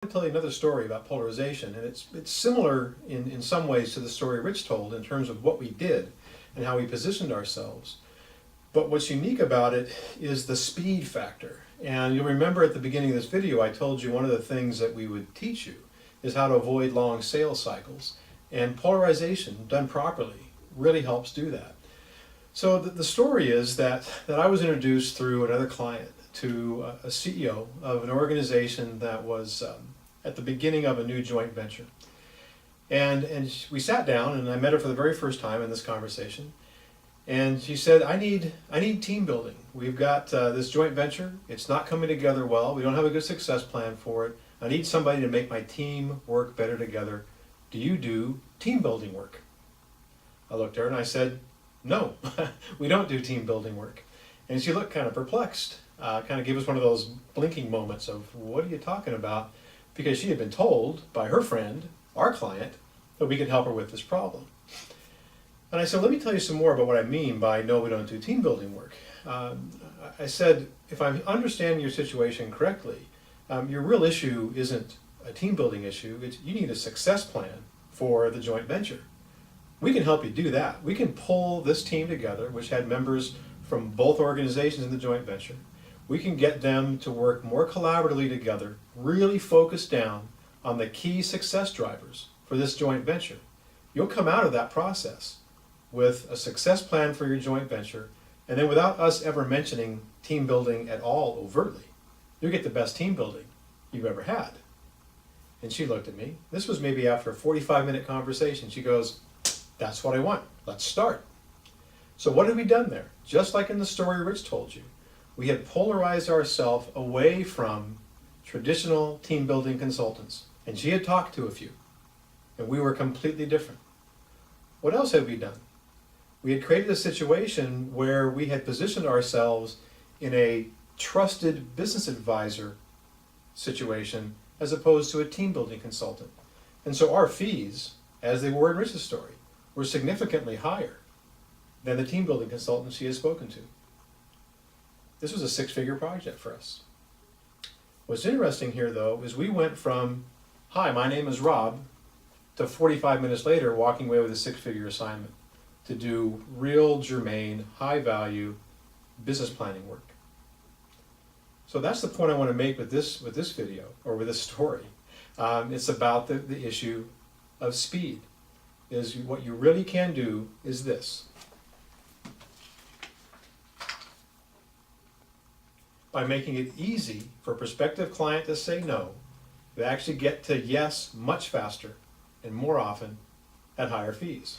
To tell you another story about polarization, and it's similar in some ways to the story Rich told in terms of what we did and how we positioned ourselves. But what's unique about it is the speed factor. And you'll remember at the beginning of this video, I told you one of the things that we would teach you is how to avoid long sales cycles. And polarization, done properly, really helps do that. So the story is that I was introduced through another client to a CEO of an organization that was at the beginning of a new joint venture. And we sat down and I met her for the very first time in this conversation. And she said, I need team building. We've got this joint venture. It's not coming together well. We don't have a good success plan for it. I need somebody to make my team work better together. Do you do team building work? I looked at her and I said, no, we don't do team building work. And she looked kind of perplexed, kind of gave us one of those blinking moments of, what are you talking about? Because she had been told by her friend, our client, that we could help her with this problem. And I said, let me tell you some more about what I mean by no, we don't do team building work. I said, if I'm understanding your situation correctly, your real issue isn't a team building issue, you need a success plan for the joint venture. We can help you do that. We can pull this team together, which had members from both organizations in the joint venture. We can get them to work more collaboratively together, really focus down on the key success drivers for this joint venture. You'll come out of that process with a success plan for your joint venture, and then without us ever mentioning team building at all overtly, you'll get the best team building you've ever had. And she looked at me. This was maybe after a 45-minute conversation. She goes, that's what I want. Let's start. So what had we done there? Just like in the story Rich told you, we had polarized ourselves away from traditional team building consultants. And she had talked to a few. And we were completely different. What else had we done? We had created a situation where we had positioned ourselves in a trusted business advisor situation as opposed to a team building consultant. And so our fees, as they were in Rich's story, were significantly higher than the team building consultant she had spoken to. This was a six-figure project for us. What's interesting here, though, is we went from, hi, my name is Rob, to 45 minutes later walking away with a six-figure assignment to do real germane, high-value business planning work. So that's the point I want to make with this video, or with this story. It's about the issue of speed. Is what you really can do is this. By making it easy for a prospective client to say no, they actually get to yes much faster and more often at higher fees.